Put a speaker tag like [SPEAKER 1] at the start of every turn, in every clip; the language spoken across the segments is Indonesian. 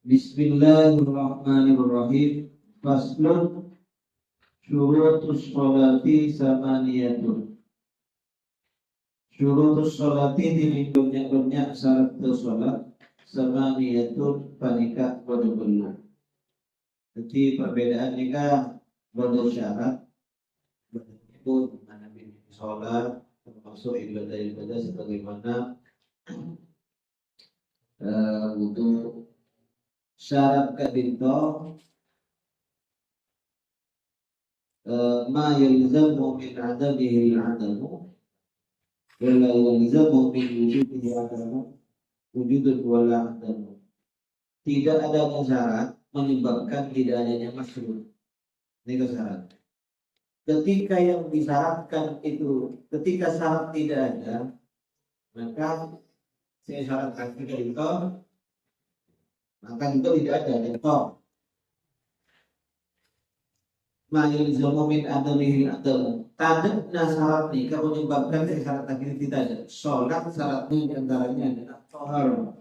[SPEAKER 1] Bismillahirrahmanirrahim. Faslun syurutus sholati samaniyatun. Syurutus sholati banyak syarat sholat samaniyatun panikah pada belum. Jadi perbedaan nikah pada syarat itu mana sholat termasuk ibadah-ibadah sebagaimana wudu. Syarat kadinto ma yalzamu min adamihi al-adamu wala yalzamu min wujudihi adamu wujudun wala adamu. Tidak adanya syarat menyebabkan tidak adanya makhluk. Ini syarat. Ketika yang disyaratkan itu, ketika syarat tidak ada, maka saya syaratkan itu, maka itu tidak ada. Contoh, ma'yulzamu min adamihi adamu. Tanda syarat nikah menyebabkan syarat tadi tidak ada. Sholat syaratnya diantaranya adalah tohar.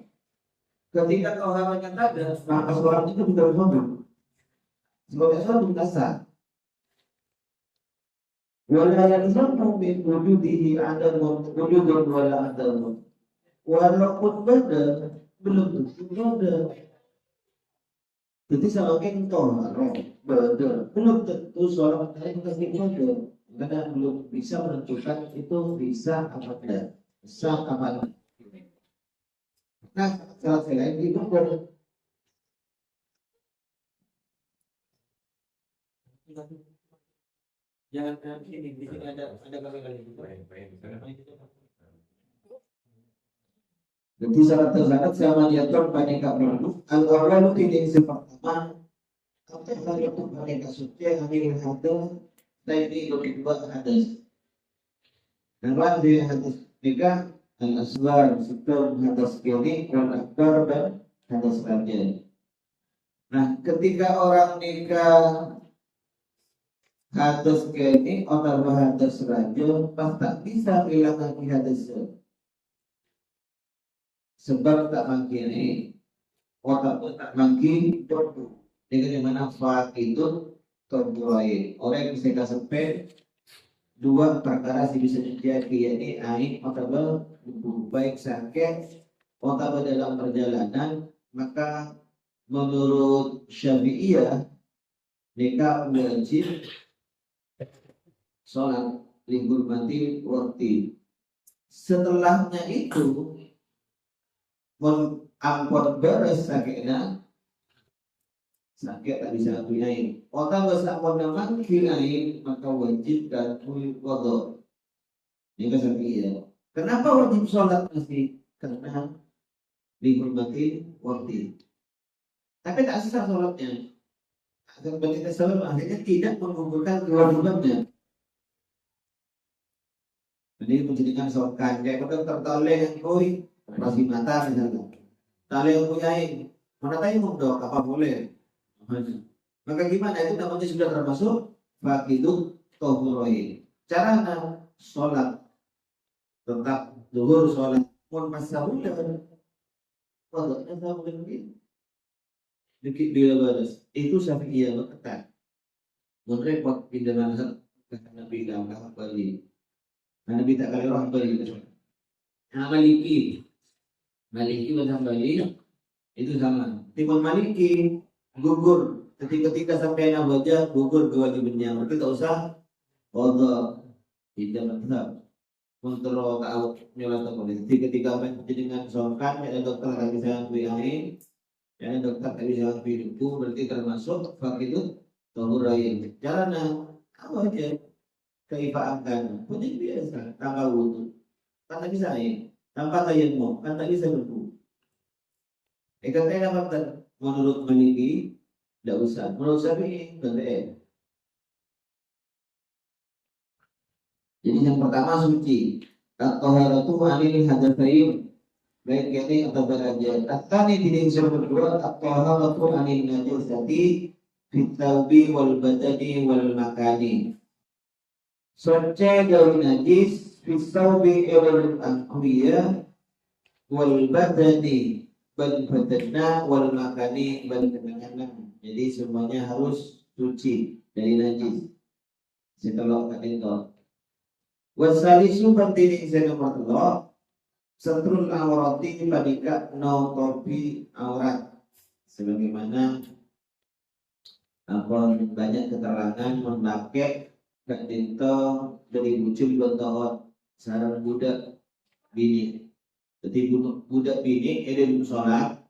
[SPEAKER 1] Ketika toharnya ada, maka sholat itu tidak bersama. Sebagai sholat tidak sah. Wala yalzamu min wujudihi adamu wujudun wala adamu. Walaupun ada, belum tentu ada. Jadi semakin tohar, belum tentu sholat itu ada. Karena belum bisa menentukan itu bisa apa tidak, sah apa tidak. Nah, salah selain itu jangan ini di sini ada kali-kali gitu. Jadi syarat sama diatur pada kabel. Al-awwalu tidak sepertama apa yang itu pada suci hamil hadis tadi kedua hadis. Karena di hadis tiga al-asghar sebelum hadis kini wal akbar dan hadis raja. Nah, ketika orang nikah hadis kini atau hadis raja pas tak bisa bilang lagi hadis sebab tak mangkini otak pun tak mangkin dodu dengan mana fat itu terbuai orang yang bisa sampai dua perkara sih bisa terjadi yakni ain atau baik sakit atau dalam perjalanan. Maka menurut Syafi'iyah nikah wajib sholat libur mati waktu. Setelahnya itu ampun beres sakitnya sakit tak bisa punyai otak bersama memang kirain maka wajib dan kodok. Ini kan ya. Kenapa wajib sholat masih? Karena dihormati waktu. Tapi tak sah sholatnya. Agar berita sholat akhirnya tidak menggugurkan kewajibannya. Jadi menjadikan sholat kayak pada tertoleh koi masih mata misalnya. Tali yang punyai mana tahu dok apa boleh? Maka gimana itu namanya sudah termasuk fakidu tohuroi. Cara sholat tetap zuhur sholat pun masalah kodoknya tak boleh begini. Dikit dia balas itu Syafi'iyah ketat. Menrepot di dalam kata Nabi dalam Bali. Nabi tak kali orang Bali. Maliki dan Bali itu sama. Timbul Maliki gugur ketika sampai wajah gugur kewajibannya. Maka tak usah qada tidak benar. Kontrol tahu nyolat boleh. Ketika dengan songkan ada dokter tak bisa biayain, ada dokter tak bisa hidupku berarti termasuk fakidu tohurain. Caranya apa aja keifaan punya biasa tanpa wudu. Kan tak bisa tanpa tayammum kan tak bisa berwudu. Katanya apa menurut Maliki tidak usah. Menurut Syafi'i tidak. Jadi yang pertama suci. At-taharatu anil hadatsain baik ini atau berajat. At-tsani di yang kedua at-taharatu anil najasati fit thawbi wal badani wal makani. Suci dari najis fit thawbi wal aqwiyah wal badani badanna wal makani badan. Jadi semuanya harus suci dari najis. Setelah itu wasalisu bantini nomor telo setrul aurati padika no topi aurat sebagaimana apa banyak keterangan memakai kadinto dari muncul bentohot sarang budak bini. Jadi budak bini edel sholat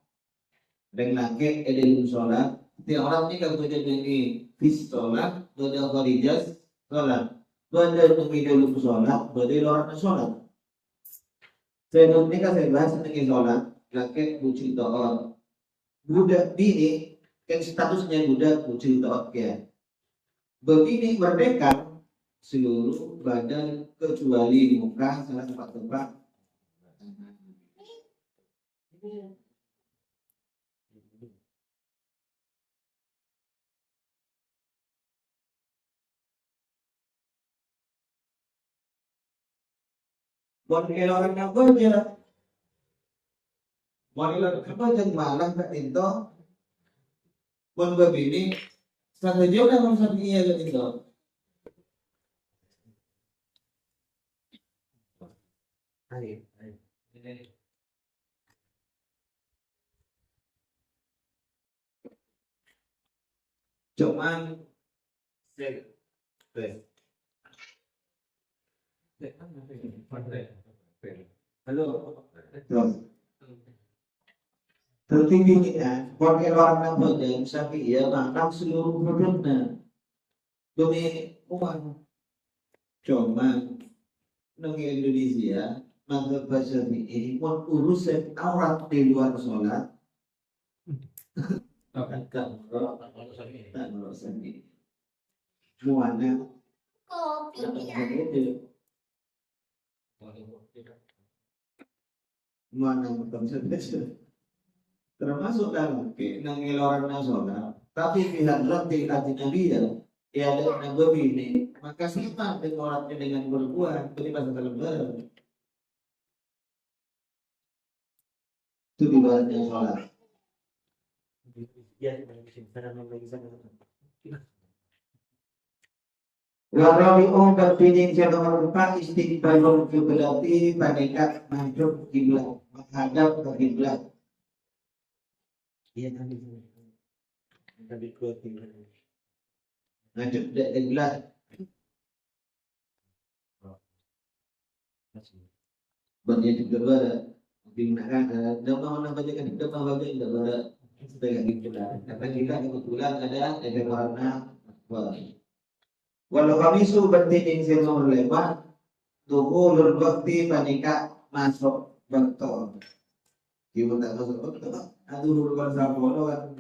[SPEAKER 1] dan laki edel sholat. Tiap orang ini kalau jadi bis sholat, ada kharijas sholat, ada pemidul sholat, ada orang sholat. Saya ini kan saya bahas tentang sholat, laki muncul tohot. Budak bini kan statusnya budak muncul tohot ya. Begini merdeka seluruh badan kecuali muka salah tempat-tempat. Buat orang yang kerja, buat orang kerja malah tak itu, buat begini, satu jam dah masuk iya tak itu. Cuman halo tertinggi ya buat orang yang berjaya sapi ya tentang seluruh produknya demi uang cuman neng Indonesia maka bahasa ini pun urusan aurat di luar sholat tak urusan ini muana mana termasuk dalam nangil orang nasional tapi pihak roti hati nabi ya ada nabi ini maka sama dengan orangnya dengan berbuat jadi bahasa dalam itu di baratnya sholat Warabi'u berpinjing nomor 4 istiqbalul kiblati pada menghadap kiblat menghadap ke kiblat. Iya tadi ke kiblat. Menghadap ke kiblat. Banyak juga ada digunakan dalam mana baca kan kita baca tidak ada sebagai kiblat. Karena kita kebetulan ada warna walau kami bertinding nomor 5 dukhulul waktu panika masuk betul gimana masuk betul aduh bukan sabono kan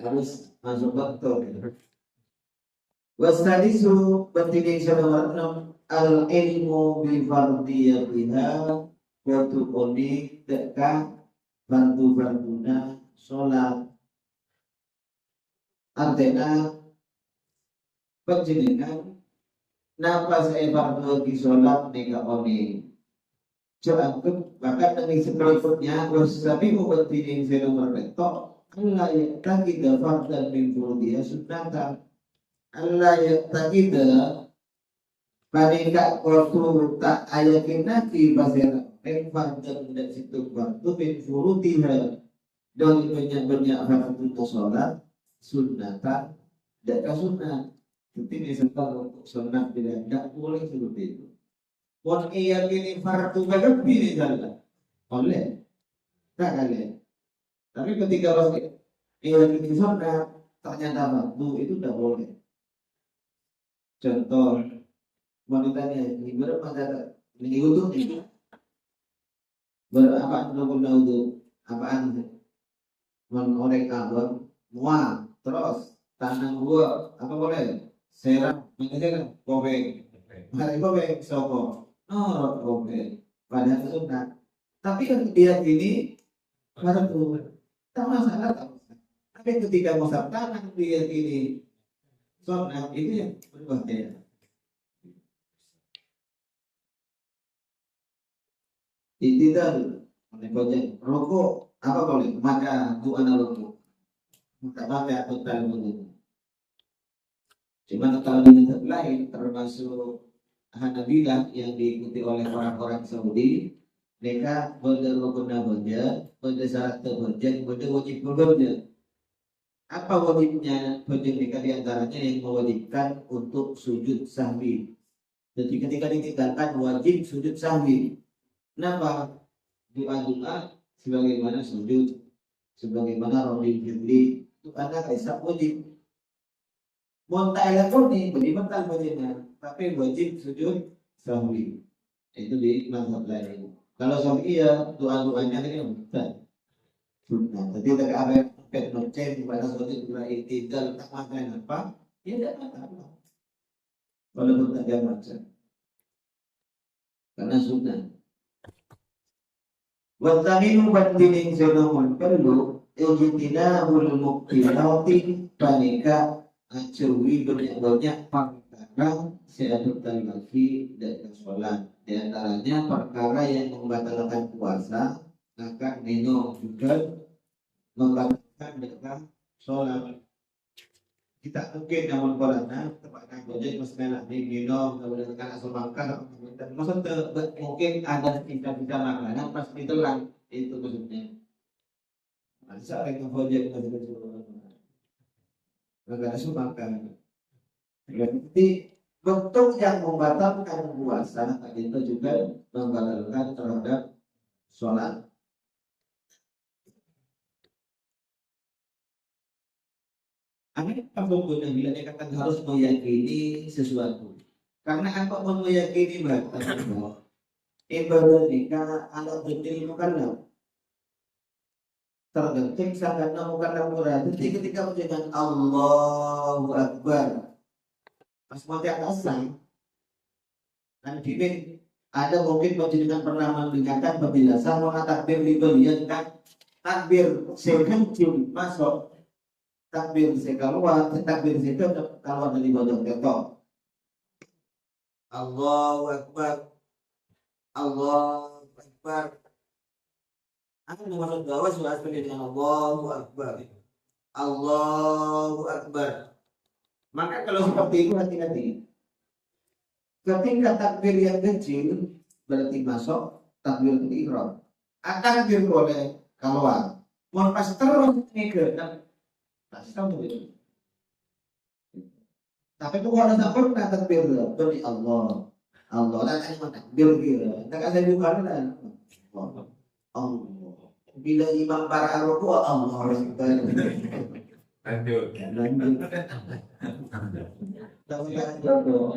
[SPEAKER 1] harus masuk betul wasadisu bertinding nomor 6 al ilmu bi fardiyatiha wa tuqoni dekat bantu-bantuna sholat artinya penjenengan napa saya fardu di sholat nega oni cukup bahkan dengan sekeliputnya wasabi ubadinin saya nomor betok Allah ya takida fardan min furdiya sunnatan Allah ya takida panika waktu tak ayakin nabi pasir fardan dan situ waktu min furdiya dan banyak fardu untuk sholat sunnatan tidak sunnah tapi misalkan untuk sunnah tidak boleh seperti itu pun ia ini fardu lebih misalnya boleh tak kalian tapi ketika masih ia ini sunnah ternyata fardu itu tidak boleh contoh wanitanya ini berapa ini untuk itu berapa untuk apaan menorek kabel mual terus tanam gua apa boleh serap mengajar gobek hari gobek soko gobek pada sunat tapi kan dia ini pada tuh tak masalah tapi ketika musab tanam dia ini sunat itu yang berbahaya Itidal boleh rokok apa boleh maka doa rokok tak pakai atau tak boleh. Cuma kalau di tempat lain termasuk Hanabilah yang diikuti oleh orang-orang Saudi, mereka berderogona bekerja, berdasar bekerja, wajib bekerja. Apa wajibnya bekerja mereka diantaranya yang mewajibkan untuk sujud sahwi. Jadi ketika ditinggalkan wajib sujud sahwi. Kenapa? Doa-doa sebagaimana sujud, sebagaimana Robi Juli itu ada kisah wajib. Monta elektronik beri mental wajibnya, tapi wajib sujud sahwi. Itu di mazhab lain. Kalau sahwi ya doa-doanya ini bukan sunnah. Jadi tak ada pet nocen di mana sujud dua itidal tak makan apa? Ya tidak apa-apa. Walaupun tak ada macam, karena sunnah. Wattaminu batinin sunamun perlu ijtinabul muktirati panika acurwi banyak perkara seadutan lagi dan sholat. Di antaranya perkara yang membatalkan puasa, akan minum juga membatalkan dengan sholat. Kita mungkin namun kolana tempatkan gojek masalah ini minum kemudian asal makan maksud mungkin ada kita makanan pas ditelan itu maksudnya. Masa orang gojek nggak ada makan. Berarti bentuk yang membatalkan puasa itu juga membatalkan terhadap sholat. Apa bentuknya bila dikatakan harus meyakini sesuatu? Karena apa meyakini bahwa ibadah nikah anak betul mukallaf tergenting sangat mukallaf berarti ketika menjadikan Allahu Akbar pas mati atasan dan bikin ada mungkin menjadikan pernah mendengarkan apabila sama takbir libelian kan takbir sekencil masuk takbir keluar takbir keluar dari bodong ketok Allahu Akbar Allahu Akbar. Akan dimaksud bahwa suara dengan Allahu Akbar Allahu Akbar. Maka kalau seperti itu hati-hati. Ketika takbir yang kecil berarti masuk takbir ihram. Takbir boleh keluar. Mau pas terus ke tapi itu harus pernah takbir beri Allah Allah dan takbir gitu. Tak ada juga kan. Allah. Bila imam para ruku Allah Akbar. Lanjut. Tahu kan jodoh.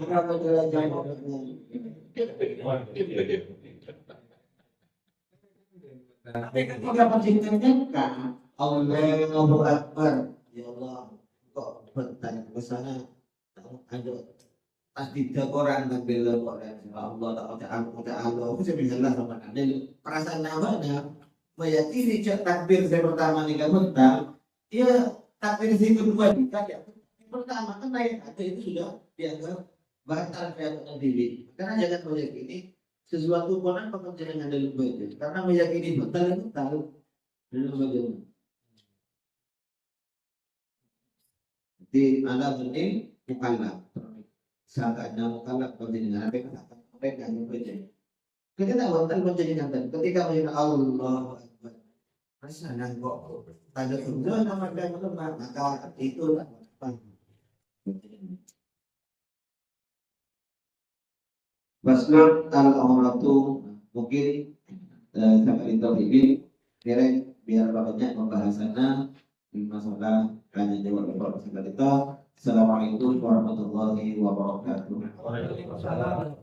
[SPEAKER 1] Berapa jalan jawabnya? Ketika mencintakan Allahu Akbar, ya Allah, kok bertanya ke sana ada pasti orang tampil orang Allah Allah aku sebenarnya sama ada perasaan namanya meyakini takbir saya pertama nih kan mentang ya takbir saya kedua juga ya pertama kan ada itu sudah dianggap batal keyakinan diri karena jangan meyakini sesuatu pun pekerjaan yang ada lembaga karena meyakini batal itu tahu dari lembaga di alam ini bukanlah sangatnya mukallaf dengan apa yang baca. Ketika batal menjadi nanti ketika menjadi Allah Akbar rasanya kok tanda tunda nama dan lemah maka itu Baslur al-awratu mungkin sampai ini kira biar banyak pembahasannya di masalah tanya jawab kita. Assalamualaikum warahmatullahi wabarakatuh. Waalaikumsalam.